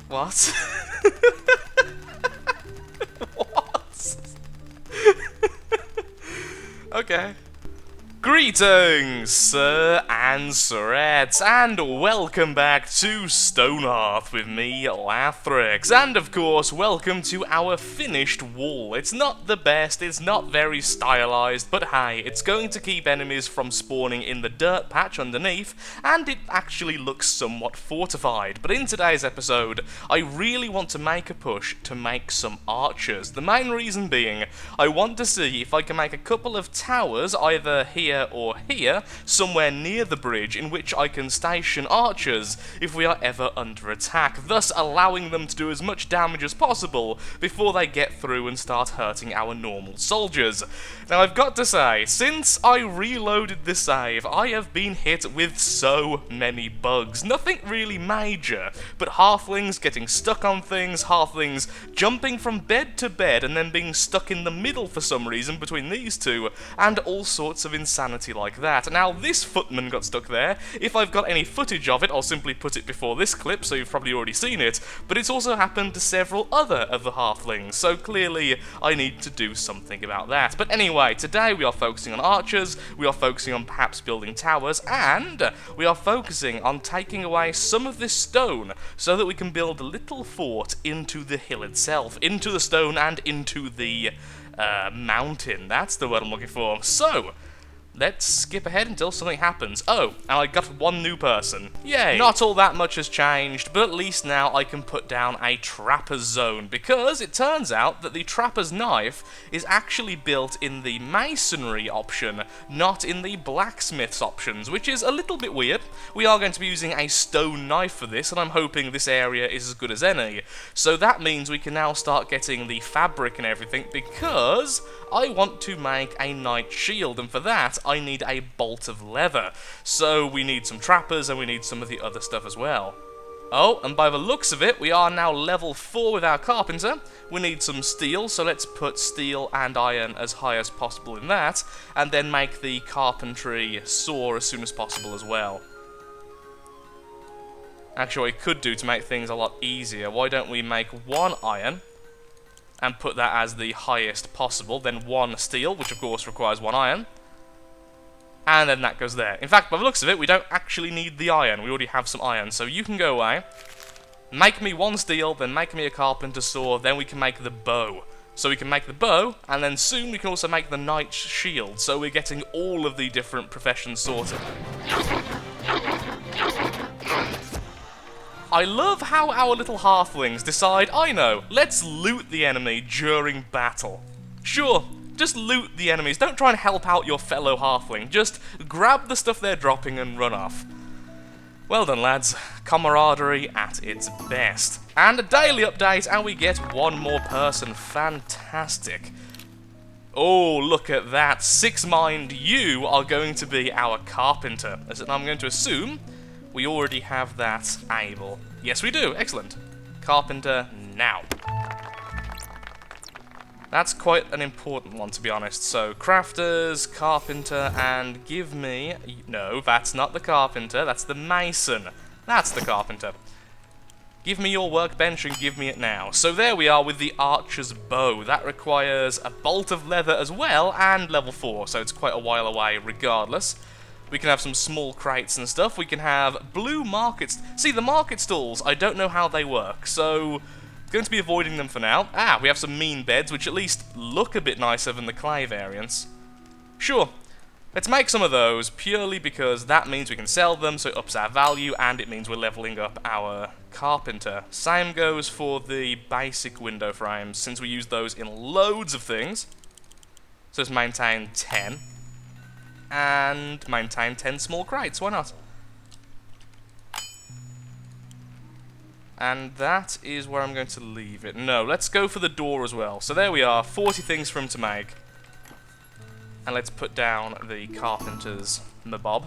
What? What? Okay. Greetings, sir and sirettes, and welcome back to Stonehearth with me, Clerics, and of course, welcome to our finished wall. It's not the best, it's not very stylized, but hey, it's going to keep enemies from spawning in the dirt patch underneath, and it actually looks somewhat fortified. But in today's episode, I really want to make a push to make some archers. The main reason being, I want to see if I can make a couple of towers, either here or here, somewhere near the bridge, in which I can station archers if we are ever under attack, thus allowing them to do as much damage as possible before they get through and start hurting our normal soldiers. Now I've got to say, since I reloaded this save, I have been hit with so many bugs. Nothing really major, but halflings getting stuck on things, halflings jumping from bed to bed and then being stuck in the middle for some reason between these two, and all sorts of insanity like that. Now this footman got stuck there. If I've got any footage of it, I'll simply put it before this clip, so you've probably already seen it, but it's also happened to several other of the halflings, so clearly I need to do something about that. But anyway, today we are focusing on archers, we are focusing on perhaps building towers, and we are focusing on taking away some of this stone so that we can build a little fort into the hill itself, into the stone and into the mountain. That's the word I'm looking for. So, let's skip ahead until something happens. Oh, and I got one new person. Yay! Not all that much has changed, but at least now I can put down a trapper's zone, because it turns out that the trapper's knife is actually built in the masonry option, not in the blacksmith's options, which is a little bit weird. We are going to be using a stone knife for this, and I'm hoping this area is as good as any. So that means we can now start getting the fabric and everything, because I want to make a knight shield, and for that I need a bolt of leather. So we need some trappers and we need some of the other stuff as well. Oh, and by the looks of it, we are now level 4 with our carpenter. We need some steel, so let's put steel and iron as high as possible in that, and then make the carpentry saw as soon as possible as well. Actually, what we could do to make things a lot easier, why don't we make 1 iron, and put that as the highest possible, then 1 steel, which of course requires 1 iron, and then that goes there. In fact, by the looks of it, we don't actually need the iron, we already have some iron, so you can go away, make me 1 steel, then make me a carpenter saw, then we can make the bow. So we can make the bow, and then soon we can also make the knight's shield, so we're getting all of the different professions sorted. I love how our little halflings decide, I know, let's loot the enemy during battle. Sure, just loot the enemies, don't try and help out your fellow halfling, just grab the stuff they're dropping and run off. Well done lads, camaraderie at its best. And a daily update and we get 1 more person, fantastic. Oh, look at that, 6 mind, you are going to be our carpenter. As I'm going to assume we already have that able. Yes, we do. Excellent. Carpenter now. That's quite an important one, to be honest. So, crafters, carpenter, and give me... No, that's not the carpenter. That's the mason. That's the carpenter. Give me your workbench and give me it now. So there we are with the archer's bow. That requires a bolt of leather as well, and level 4. So it's quite a while away regardless. We can have some small crates and stuff. We can have blue markets. See, the market stalls, I don't know how they work, so going to be avoiding them for now. Ah, we have some mean beds, which at least look a bit nicer than the clay variants. Sure, let's make some of those, purely because that means we can sell them, so it ups our value, and it means we're leveling up our carpenter. Same goes for the basic window frames, since we use those in loads of things. So let's maintain 10. And maintain 10 small crates, why not? And that is where I'm going to leave it. No, let's go for the door as well. So there we are, 40 things for him to make. And let's put down the carpenter's mabob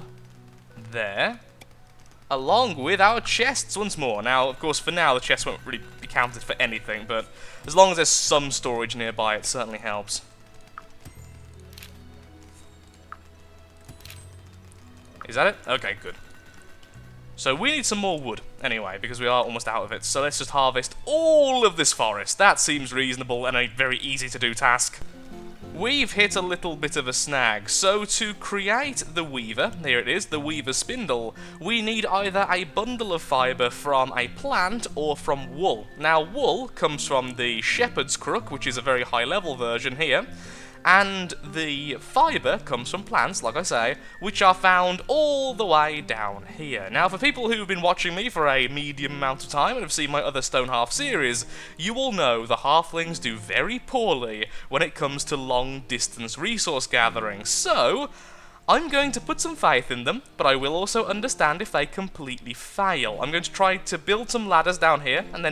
there, along with our chests once more. Now, of course, for now, the chests won't really be counted for anything, but as long as there's some storage nearby, it certainly helps. Is that it? Okay, good. So we need some more wood, anyway, because we are almost out of it. So let's just harvest all of this forest. That seems reasonable and a very easy to do task. We've hit a little bit of a snag, so to create the weaver, here it is, the weaver spindle, we need either a bundle of fibre from a plant or from wool. Now wool comes from the shepherd's crook, which is a very high level version here, and the fibre comes from plants, like I say, which are found all the way down here. Now, for people who've been watching me for a medium amount of time and have seen my other Stonehearth series, you all know the halflings do very poorly when it comes to long-distance resource gathering, so I'm going to put some faith in them, but I will also understand if they completely fail. I'm going to try to build some ladders down here, and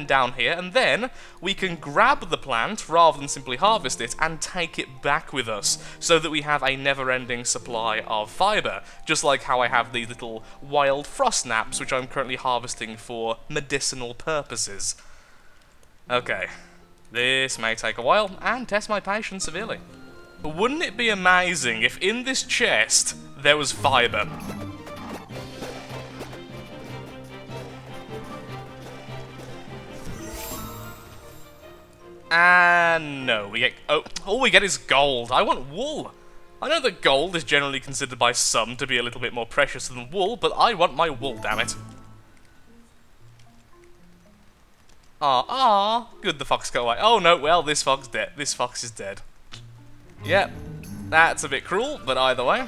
then we can grab the plant, rather than simply harvest it, and take it back with us, so that we have a never-ending supply of fibre, just like how I have these little wild frost snaps, which I'm currently harvesting for medicinal purposes. Okay, this may take a while, and test my patience severely. But wouldn't it be amazing if in this chest there was fibre? And no, we get all we get is gold. I want wool. I know that gold is generally considered by some to be a little bit more precious than wool, but I want my wool, damn it. Good, the fox got away. Oh no, well, this fox dead. This fox is dead. Yep, that's a bit cruel, but either way.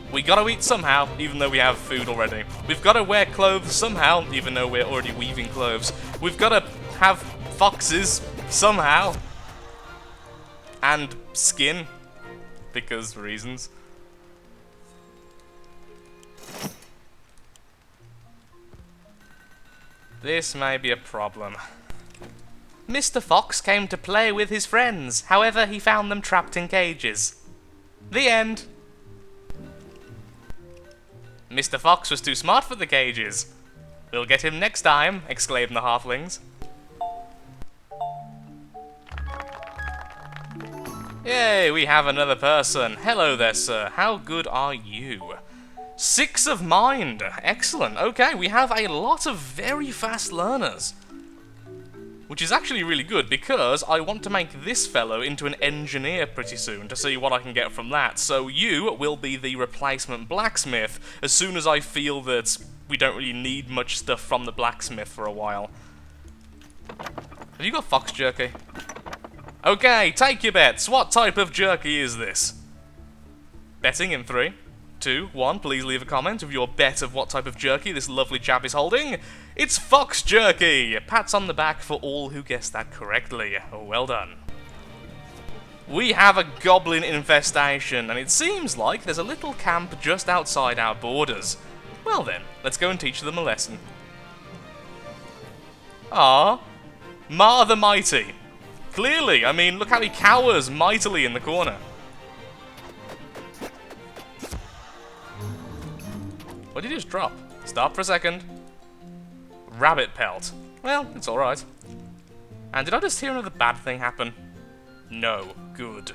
We gotta eat somehow, even though we have food already. We've gotta wear clothes somehow, even though we're already weaving clothes. We've gotta have foxes somehow. And skin, because reasons. This may be a problem. Mr. Fox came to play with his friends, however he found them trapped in cages. The end. Mr. Fox was too smart for the cages. We'll get him next time, exclaimed the halflings. Yay, we have another person. Hello there, sir. How good are you? 6 of mind. Excellent. Okay, we have a lot of very fast learners. Which is actually really good, because I want to make this fellow into an engineer pretty soon to see what I can get from that. So you will be the replacement blacksmith as soon as I feel that we don't really need much stuff from the blacksmith for a while. Have you got fox jerky? Okay, take your bets. What type of jerky is this? Betting in 3, 2, 1. Please leave a comment of your bet of what type of jerky this lovely chap is holding. It's fox jerky! Pats on the back for all who guessed that correctly. Well done. We have a goblin infestation, and it seems like there's a little camp just outside our borders. Well then, let's go and teach them a lesson. Ma the Mighty. Clearly, I mean, look how he cowers mightily in the corner. What did he just drop? Stop for a second. Rabbit pelt. Well, it's alright. And did I just hear another bad thing happen? No. Good.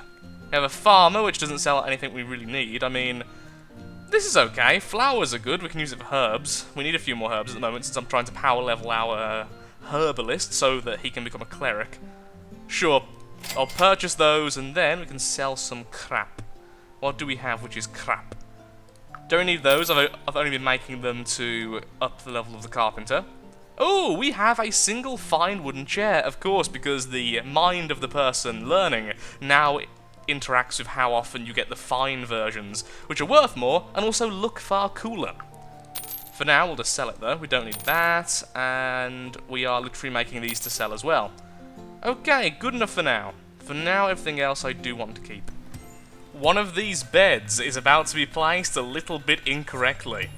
We have a farmer, which doesn't sell anything we really need. I mean, this is okay. Flowers are good. We can use it for herbs. We need a few more herbs at the moment, since I'm trying to power level our herbalist so that he can become a cleric. Sure, I'll purchase those, and then we can sell some crap. What do we have which is crap? Don't need those. I've only been making them to up the level of the carpenter. Oh, we have a single fine wooden chair, of course, because the mind of the person learning now interacts with how often you get the fine versions, which are worth more and also look far cooler. For now, we'll just sell it though. We don't need that, and we are literally making these to sell as well. Okay, good enough for now. For now, everything else I do want to keep. One of these beds is about to be placed a little bit incorrectly.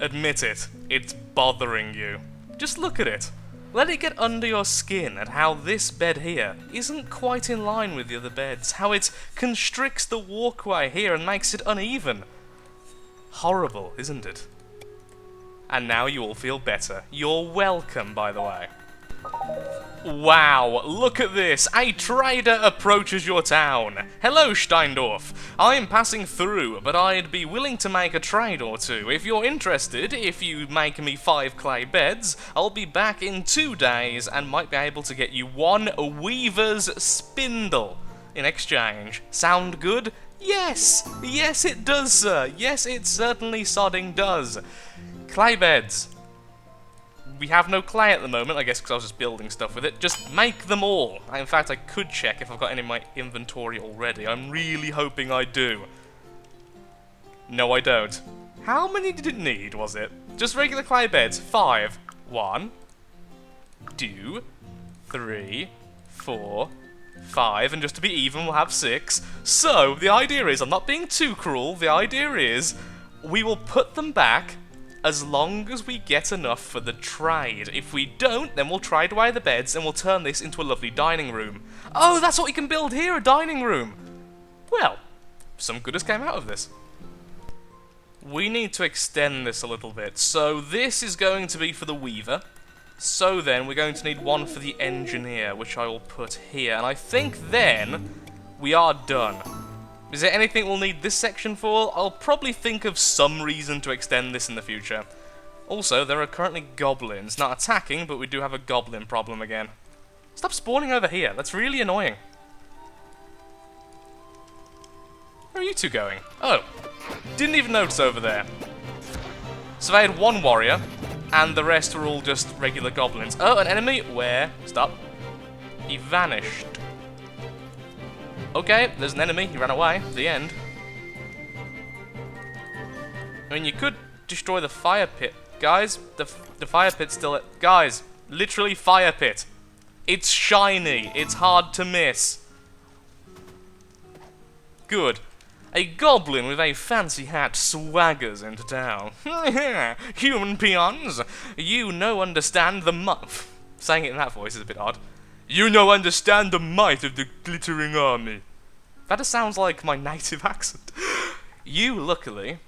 Admit it, it's bothering you. Just look at it. Let it get under your skin at how this bed here isn't quite in line with the other beds, how it constricts the walkway here and makes it uneven. Horrible, isn't it? And now you all feel better. You're welcome, by the way. Wow, look at this! A trader approaches your town. Hello, Steindorf. I'm passing through, but I'd be willing to make a trade or two. If you're interested, if you make me 5 clay beds, I'll be back in 2 days and might be able to get you 1 weaver's spindle in exchange. Sound good? Yes! Yes, it does, sir. Yes, it certainly sodding does. Clay beds. We have no clay at the moment, I guess because I was just building stuff with it. Just make them all. In fact, I could check if I've got any in my inventory already. I'm really hoping I do. No, I don't. How many did it need, was it? Just regular clay beds. 5. 1, 2, 3, 4, 5. And just to be even, we'll have 6. So, the idea is, I'm not being too cruel, the idea is, we will put them back as long as we get enough for the trade. If we don't, then we'll trade away the beds and we'll turn this into a lovely dining room. Oh, that's what we can build here, a dining room! Well, some good has came out of this. We need to extend this a little bit. So this is going to be for the weaver. So then, we're going to need 1 for the engineer, which I will put here. And I think then, we are done. Is there anything we'll need this section for? I'll probably think of some reason to extend this in the future. Also, there are currently goblins. Not attacking, but we do have a goblin problem again. Stop spawning over here. That's really annoying. Where are you two going? Oh. Didn't even notice over there. So they had 1 warrior, and the rest were all just regular goblins. Oh, an enemy? Where? Stop. He vanished. Okay, there's an enemy, he ran away, the end. I mean, you could destroy the fire pit. Guys, the fire pit's still at... Guys, literally fire pit. It's shiny, it's hard to miss. Good. A goblin with a fancy hat swaggers into town. Human peons, you no understand the might... Saying it in that voice is a bit odd. You no understand the might of the glittering army. That just sounds like my native accent. You lucky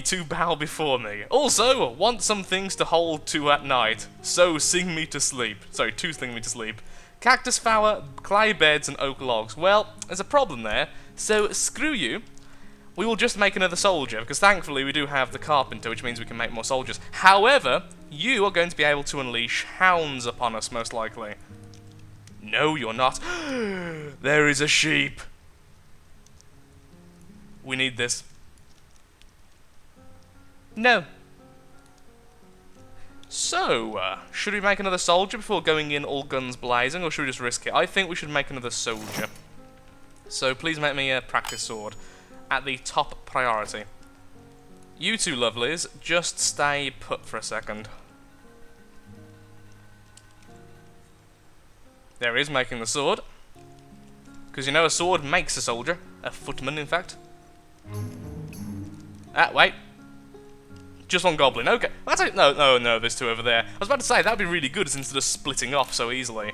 to bow before me. Also, want some things to hold to at night. So sing me to sleep. Sorry, to sing me to sleep. Cactus flower, clay beds, and oak logs. Well, there's a problem there. So screw you. We will just make another soldier, because thankfully we do have the carpenter, which means we can make more soldiers. However, you are going to be able to unleash hounds upon us, most likely. No, you're not. There is a sheep. We need this. No. So, should we make another soldier before going in all guns blazing, or should we just risk it? I think we should make another soldier. So please make me a practice sword at the top priority. You two lovelies, just stay put for a second. There he is, making the sword. Because you know a sword makes a soldier. A footman, in fact. Ah, wait. Just 1 goblin, okay. That's it. No, there's 2 over there. I was about to say, that'd be really good instead of splitting off so easily.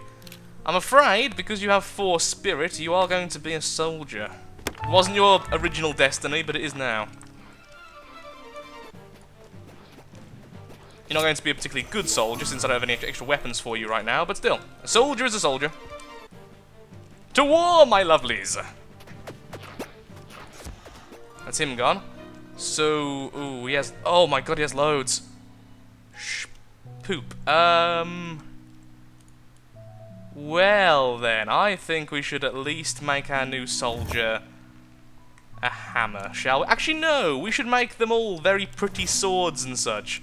I'm afraid, because you have 4 spirit, you are going to be a soldier. It wasn't your original destiny, but it is now. You're not going to be a particularly good soldier, since I don't have any extra weapons for you right now, but still. A soldier is a soldier. To war, my lovelies! That's him gone. So, ooh, he has... Oh my god, he has loads. Poop. Well then, I think we should at least make our new soldier a hammer, shall we? Actually, no, we should make them all very pretty swords and such.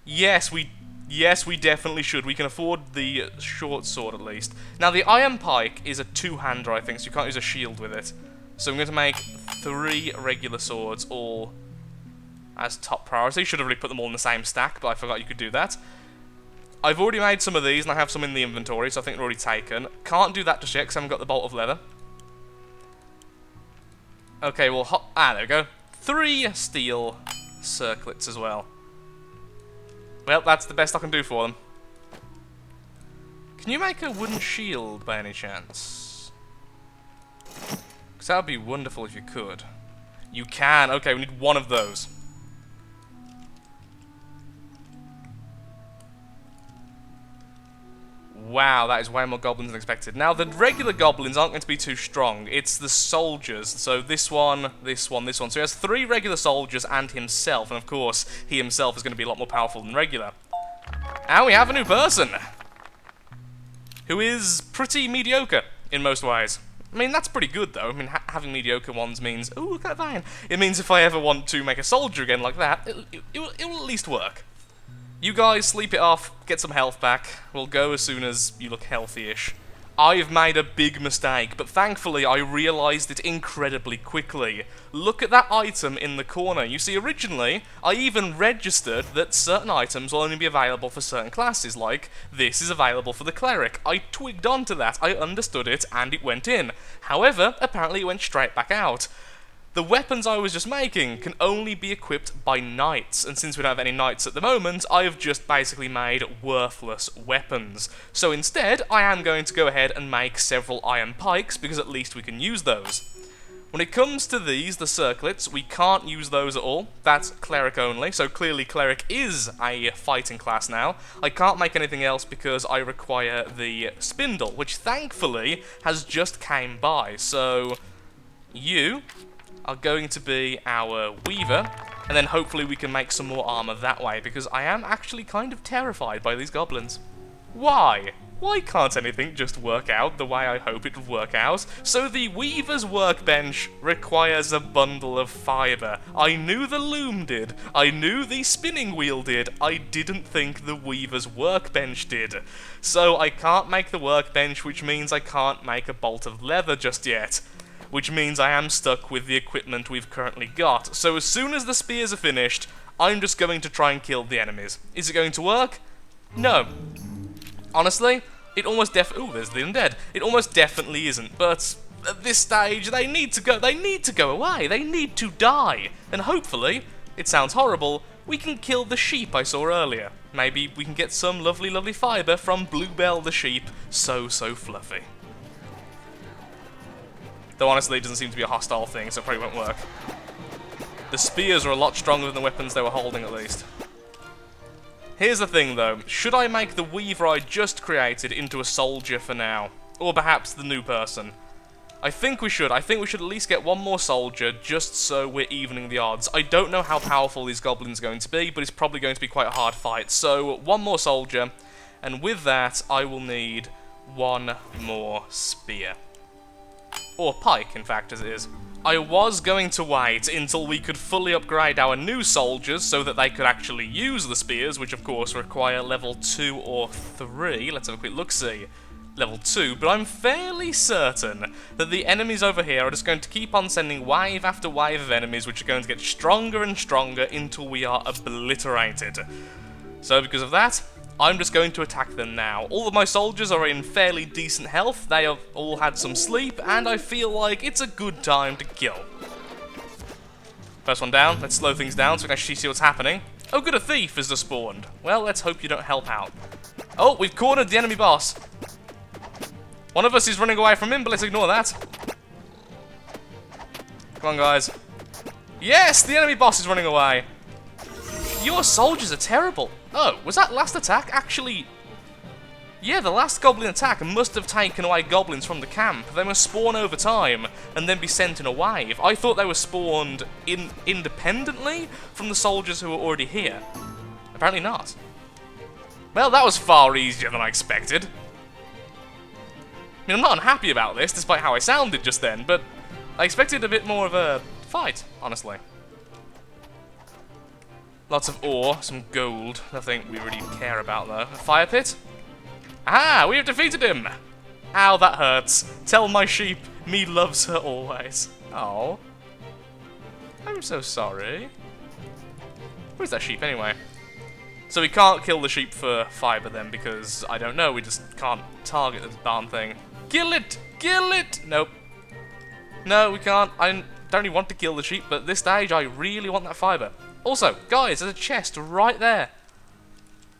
Yes, we definitely should. We can afford the short sword at least. Now, the iron pike is a 2-hander, I think, so you can't use a shield with it. So I'm going to make 3 regular swords, all as top priority. Should have really put them all in the same stack, but I forgot you could do that. I've already made some of these, and I have some in the inventory, so I think they're already taken. Can't do that just yet, because I haven't got the bolt of leather. Okay, well, there we go. 3 steel circlets as well. Well, that's the best I can do for them. Can you make a wooden shield, by any chance? Because that would be wonderful if you could. You can. Okay, we need 1 of those. Wow, that is way more goblins than expected. Now, the regular goblins aren't going to be too strong. It's the soldiers. So this one, this one, this one. So he has 3 regular soldiers and himself. And of course, he himself is going to be a lot more powerful than regular. And we have a new person, who is pretty mediocre in most ways. I mean, that's pretty good, though. I mean, having mediocre ones means... Ooh, look at that vine. It means if I ever want to make a soldier again like that, it will at least work. You guys, sleep it off, get some health back. We'll go as soon as you look healthy-ish. I've made a big mistake, but thankfully I realised it incredibly quickly. Look at that item in the corner. You see, originally, I even registered that certain items will only be available for certain classes, like, this is available for the Cleric. I twigged onto that, I understood it, and it went in. However, apparently it went straight back out. The weapons I was just making can only be equipped by knights, and since we don't have any knights at the moment, I have just basically made worthless weapons. So instead, I am going to go ahead and make several iron pikes, because at least we can use those. When it comes to these, the circlets, we can't use those at all. That's Cleric only, so clearly Cleric is a fighting class now. I can't make anything else because I require the spindle, which thankfully has just came by, so you are going to be our weaver, and then hopefully we can make some more armor that way, because I am actually kind of terrified by these goblins. Why? Why can't anything just work out the way I hope it would work out? So the weaver's workbench requires a bundle of fibre. I knew the loom did. I knew the spinning wheel did. I didn't think the weaver's workbench did. So I can't make the workbench, which means I can't make a bolt of leather just yet. Which means I am stuck with the equipment we've currently got. So as soon as the spears are finished, I'm just going to try and kill the enemies. Is it going to work? No. Honestly, it almost ooh, there's the undead. It almost definitely isn't, but at this stage, they need to go away. They need to die. And hopefully, it sounds horrible, we can kill the sheep I saw earlier. Maybe we can get some lovely, lovely fibre from Bluebell the sheep. So fluffy. Though honestly, it doesn't seem to be a hostile thing, so it probably won't work. The spears are a lot stronger than the weapons they were holding, at least. Here's the thing, though. Should I make the weaver I just created into a soldier for now? Or perhaps the new person? I think we should. I think we should at least get one more soldier, just so we're evening the odds. I don't know how powerful these goblins are going to be, but it's probably going to be quite a hard fight. So, one more soldier, and with that, I will need one more spear. Or pike, in fact, as it is. I was going to wait until we could fully upgrade our new soldiers so that they could actually use the spears, which of course require level 2 or 3. Let's have a quick look-see. Level 2, but I'm fairly certain that the enemies over here are just going to keep on sending wave after wave of enemies, which are going to get stronger and stronger until we are obliterated. So because of that, I'm just going to attack them now. All of my soldiers are in fairly decent health, they have all had some sleep, and I feel like it's a good time to kill. First one down, let's slow things down so we can actually see what's happening. Oh good, a thief has just spawned. Well, let's hope you don't help out. Oh, we've cornered the enemy boss. One of us is running away from him, but let's ignore that. Come on, guys. Yes, the enemy boss is running away. Your soldiers are terrible. Oh, was that last attack actually... Yeah, the last goblin attack must have taken away goblins from the camp. They must spawn over time and then be sent in a wave. I thought they were spawned independently from the soldiers who were already here. Apparently not. Well, that was far easier than I expected. I mean, I'm not unhappy about this, despite how I sounded just then, but I expected a bit more of a fight, honestly. Lots of ore, some gold, nothing we really care about though. A fire pit? Ah, we have defeated him! Ow, that hurts. Tell my sheep, me loves her always. Oh. I'm so sorry. Where's that sheep anyway? So we can't kill the sheep for fibre then, because, I don't know, we just can't target the darn thing. Kill it! Kill it! Nope. No, we can't. I don't even want to kill the sheep, but at this stage I really want that fibre. Also, guys, there's a chest right there.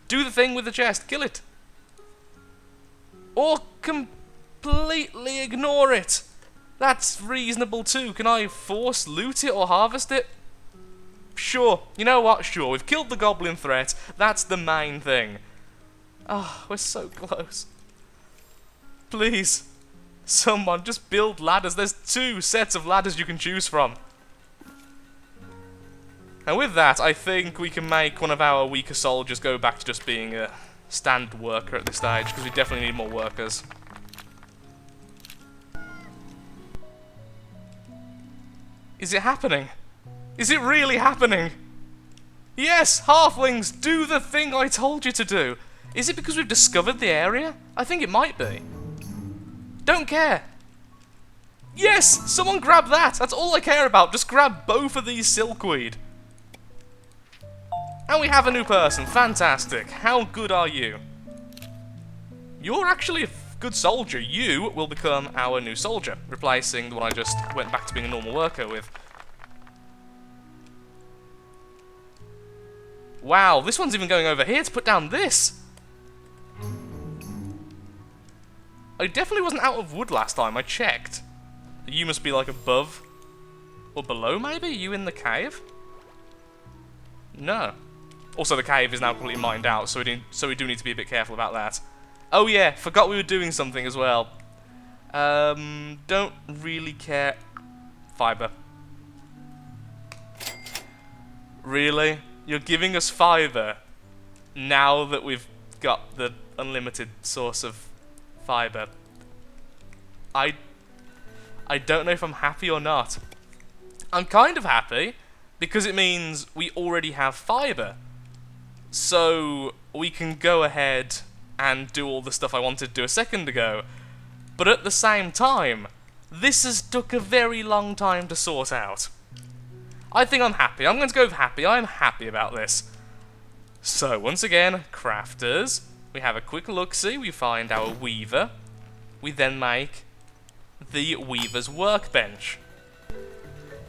Do the thing with the chest. Kill it. Or completely ignore it. That's reasonable too. Can I force loot it or harvest it? Sure. You know what? Sure. We've killed the goblin threat. That's the main thing. Oh, we're so close. Please. Someone, just build ladders. There's 2 sets of ladders you can choose from. And with that, I think we can make one of our weaker soldiers go back to just being a standard worker at this stage, because we definitely need more workers. Is it happening? Is it really happening? Yes, halflings, do the thing I told you to do. Is it because we've discovered the area? I think it might be. Don't care. Yes, someone grab that. That's all I care about. Just grab both of these silkweed. And we have a new person. Fantastic. How good are you? You're actually a good soldier. You will become our new soldier, replacing the one I just went back to being a normal worker with. Wow, this one's even going over here to put down this. I definitely wasn't out of wood last time. I checked. You must be like above or below, maybe? Are you in the cave? No. Also, the cave is now completely mined out, so we do need to be a bit careful about that. Oh yeah, forgot we were doing something as well. Don't really care. Fiber. Really? You're giving us fiber now that we've got the unlimited source of fiber. I don't know if I'm happy or not. I'm kind of happy because it means we already have fiber. So we can go ahead and do all the stuff I wanted to do a second ago. But at the same time, this has took a very long time to sort out. I think I'm happy. I'm going to go with happy. I'm happy about this. So, once again, crafters. We have a quick look-see. We find our weaver. We then make the weaver's workbench.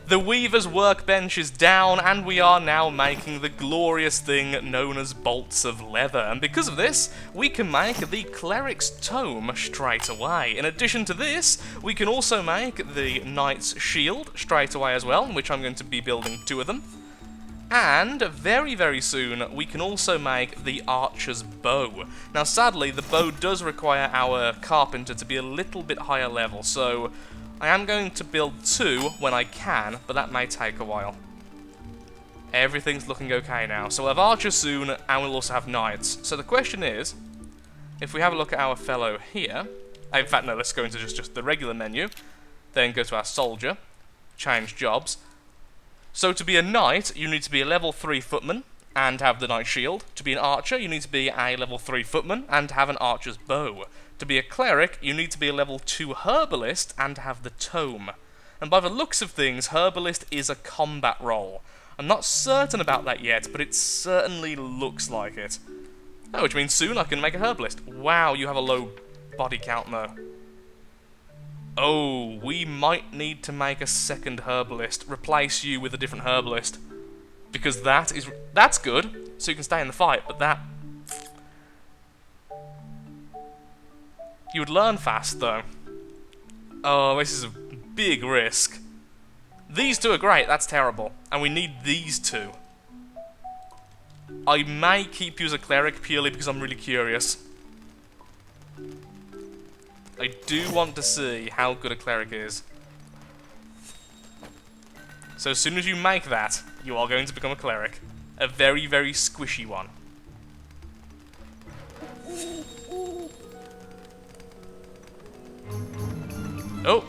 The weaver's workbench is down, and we are now making the glorious thing known as bolts of leather. And because of this, we can make the Cleric's tome straight away. In addition to this, we can also make the knight's shield straight away as well, which I'm going to be building 2 of them. And very, very soon, we can also make the archer's bow. Now, sadly, the bow does require our carpenter to be a little bit higher level, so I am going to build 2 when I can, but that may take a while. Everything's looking okay now. So we'll have archers soon, and we'll also have knights. So the question is, if we have a look at our fellow here... In fact, no, let's go into just the regular menu. Then go to our soldier. Change jobs. So to be a knight, you need to be a level 3 footman and have the knight shield. To be an archer, you need to be a level 3 footman and have an archer's bow. To be a cleric, you need to be a level 2 herbalist and have the tome. And by the looks of things, herbalist is a combat role. I'm not certain about that yet, but it certainly looks like it. Oh, which means soon I can make a herbalist. Wow, you have a low body count though. Oh, we might need to make a second herbalist. Replace you with a different herbalist. Because that's good, so you can stay in the fight, but that... You would learn fast, though. Oh, this is a big risk. These 2 are great, that's terrible. And we need these 2. I may keep you as a cleric purely because I'm really curious. I do want to see how good a cleric is. So as soon as you make that, you are going to become a cleric. A very, very squishy one. Oh!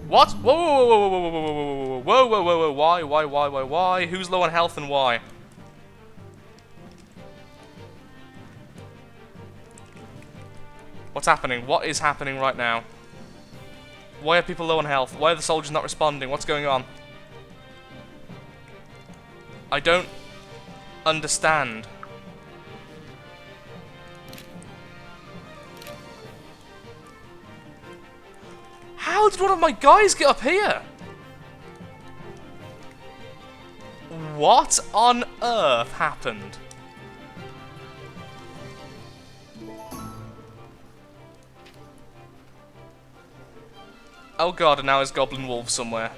What? Whoa, whoa, whoa, whoa, whoa, whoa, whoa, whoa, whoa, whoa, whoa, whoa, why? Who's low on health and why? What's happening? What is happening right now? Why are people low on health? Why are the soldiers not responding? What's going on? I don't understand. How did one of my guys get up here? What on earth happened? Oh god, and now there's goblin wolves somewhere.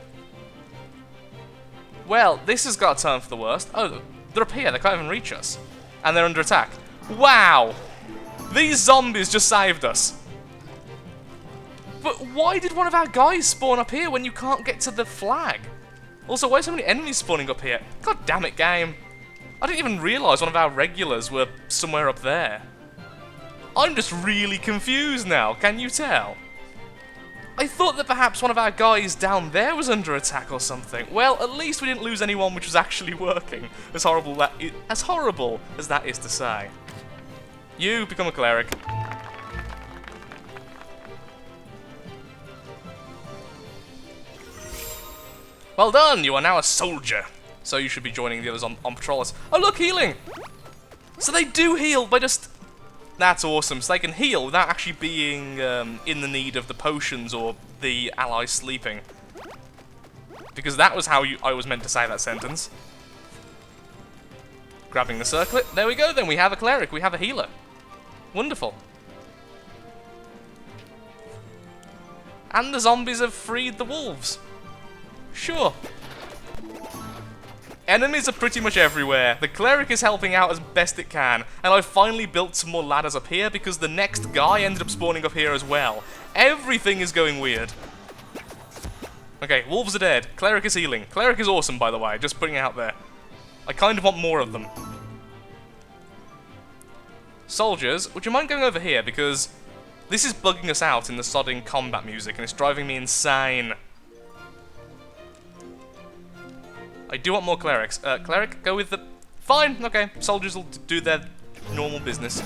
Well, this has got a turn for the worst. Oh, they're up here, they can't even reach us. And they're under attack. Wow! These zombies just saved us. But why did one of our guys spawn up here when you can't get to the flag? Also, why are so many enemies spawning up here? God damn it, game. I didn't even realise one of our regulars were somewhere up there. I'm just really confused now, can you tell? I thought that perhaps one of our guys down there was under attack or something. Well, at least we didn't lose anyone which was actually working. As horrible as that is to say. You become a cleric. Well done, you are now a soldier. So you should be joining the others on patrol. Oh look, healing! So they do heal by just... That's awesome, so they can heal without actually being in the need of the potions or the allies sleeping. Because that was how I was meant to say that sentence. Grabbing the circlet, there we go then, we have a cleric, we have a healer. Wonderful. And the zombies have freed the wolves. Sure. Enemies are pretty much everywhere. The cleric is helping out as best it can, and I've finally built some more ladders up here because the next guy ended up spawning up here as well. Everything is going weird. Okay, wolves are dead. Cleric is healing. Cleric is awesome, by the way, just putting it out there. I kind of want more of them. Soldiers, would you mind going over here, because this is bugging us out in the sodding combat music, and it's driving me insane. I do want more clerics. Cleric, go with the... Fine, okay. Soldiers will do their normal business.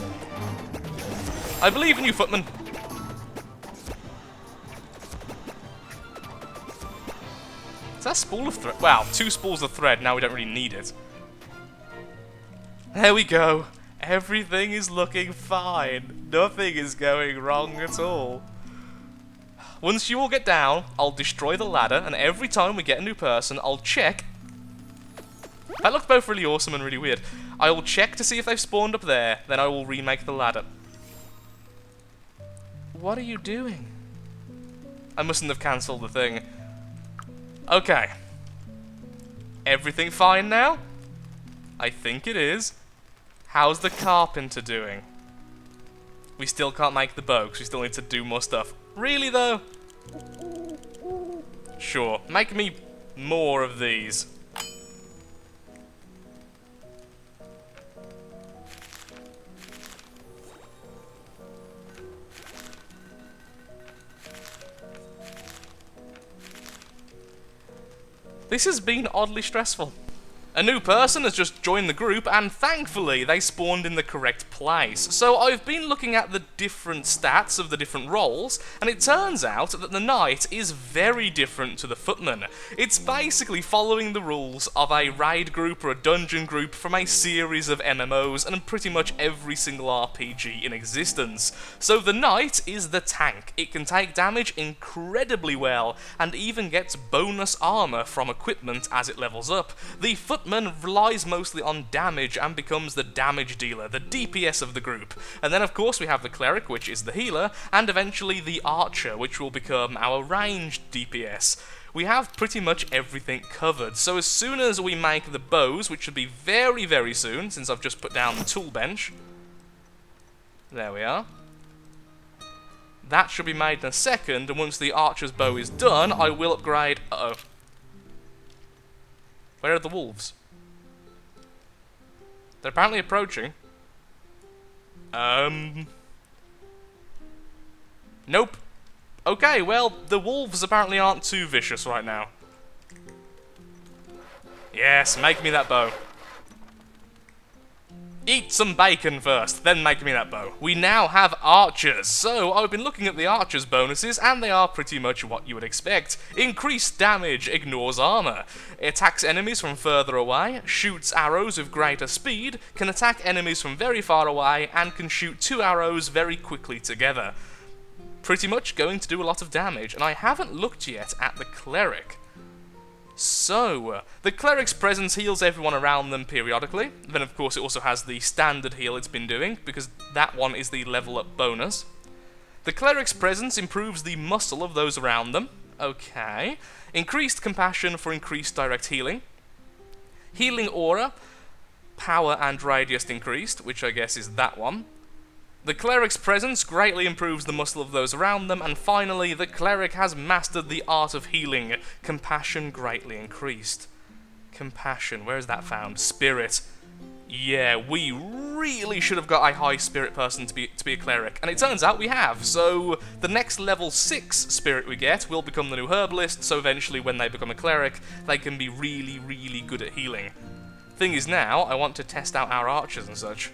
I believe in you, footman. Is that a spool of thread? Wow, 2 spools of thread, now we don't really need it. There we go. Everything is looking fine. Nothing is going wrong at all. Once you all get down, I'll destroy the ladder, and every time we get a new person, I'll check... That looked both really awesome and really weird. I will check to see if they've spawned up there, then I will remake the ladder. What are you doing? I mustn't have cancelled the thing. Okay. Everything fine now? I think it is. How's the carpenter doing? We still can't make the bow, because we still need to do more stuff. Really, though? Sure. Make me more of these. This has been oddly stressful. A new person has just joined the group, and thankfully they spawned in the correct place. So I've been looking at the different stats of the different roles, and it turns out that the knight is very different to the footman. It's basically following the rules of a raid group or a dungeon group from a series of MMOs and pretty much every single RPG in existence. So the knight is the tank. It can take damage incredibly well, and even gets bonus armor from equipment as it levels up. The footman relies mostly on damage and becomes the damage dealer, the DPS of the group. And then of course we have the cleric, which is the healer, and eventually the archer, which will become our ranged DPS. We have pretty much everything covered, so as soon as we make the bows, which should be very, very soon, since I've just put down the tool bench. There we are. That should be made in a second, and once the archer's bow is done, I will upgrade... Uh-oh. Where are the wolves? They're apparently approaching. Nope. Okay, well, the wolves apparently aren't too vicious right now. Yes, make me that bow. Eat some bacon first, then make me that bow. We now have archers, so I've been looking at the archers' bonuses, and they are pretty much what you would expect. Increased damage, ignores armor. Attacks enemies from further away, shoots arrows with greater speed, can attack enemies from very far away, and can shoot 2 arrows very quickly together. Pretty much going to do a lot of damage, and I haven't looked yet at the cleric. So, the cleric's presence heals everyone around them periodically. Then of course it also has the standard heal it's been doing, because that one is the level up bonus. The cleric's presence improves the muscle of those around them. Okay. Increased compassion for increased direct healing. Healing aura. power and radius increased, which I guess is that one. The Cleric's presence greatly improves the muscle of those around them, and finally, the Cleric has mastered the art of healing. Compassion greatly increased. Compassion, where is that found? Spirit. Yeah, we really should have got a high spirit person to be a Cleric, and it turns out we have, so the next level 6 spirit we get will become the new Herbalist, so eventually when they become a Cleric, they can be really, really good at healing. Thing is now, I want to test out our archers and such.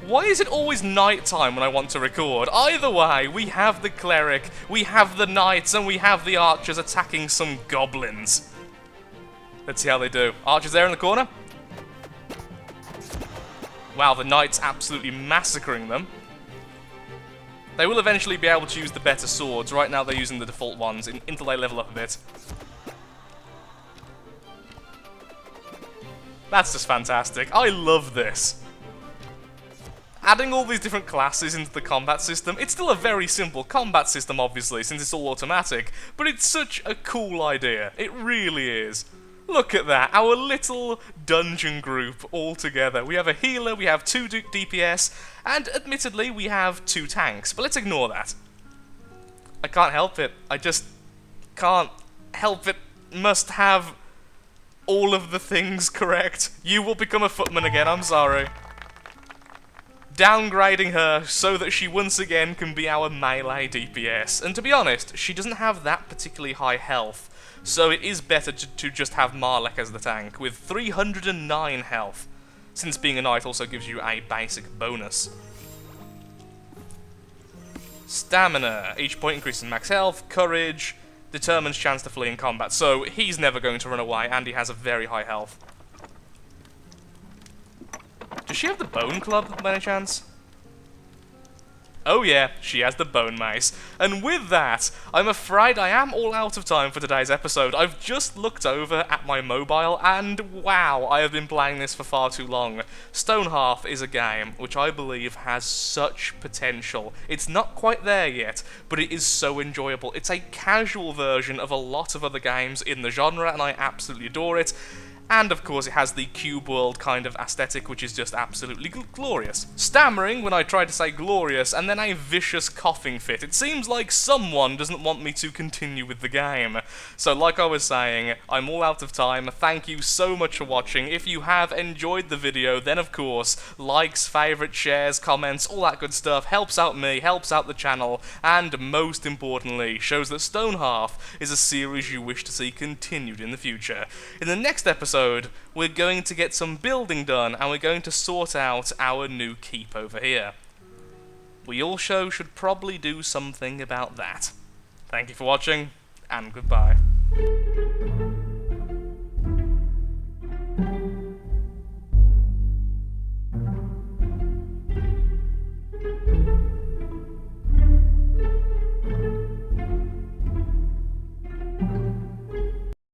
Why is it always night time when I want to record? Either way, we have the Cleric, we have the Knights, and we have the archers attacking some goblins. Let's see how they do. Archers there in the corner. Wow, the Knights absolutely massacring them. They will eventually be able to use the better swords. Right now they're using the default ones until they level up a bit. That's just fantastic. I love this. Adding all these different classes into the combat system, it's still a very simple combat system obviously, since it's all automatic, but it's such a cool idea. It really is. Look at that, our little dungeon group all together. We have a healer, we have 2 DPS, and admittedly we have 2 tanks, but let's ignore that. I can't help it. I just can't help it. Must have all of the things correct. You will become a footman again, I'm sorry. Downgrading her so that she once again can be our melee DPS. And to be honest, she doesn't have that particularly high health, so it is better to just have Marlek as the tank, with 309 health, since being a knight also gives you a basic bonus. Stamina. Each point increases max health. Courage. Determines chance to flee in combat, so he's never going to run away, and he has a very high health. Does she have the Bone Club, by any chance? Oh yeah, she has the Bone Mace. And with that, I'm afraid I am all out of time for today's episode. I've just looked over at my mobile, and wow, I have been playing this for far too long. Stonehearth is a game which I believe has such potential. It's not quite there yet, but it is so enjoyable. It's a casual version of a lot of other games in the genre, and I absolutely adore it. And of course it has the cube world kind of aesthetic, which is just absolutely glorious. Stammering when I try to say glorious, and then a vicious coughing fit. It seems like someone doesn't want me to continue with the game. So like I was saying, I'm all out of time. Thank you so much for watching. If you have enjoyed the video, then of course, likes, favourites, shares, comments, all that good stuff helps out me, helps out the channel, and most importantly, shows that Stonehearth is a series you wish to see continued in the future. In the next episode, we're going to get some building done, and we're going to sort out our new keep over here. We also should probably do something about that. Thank you for watching, and goodbye.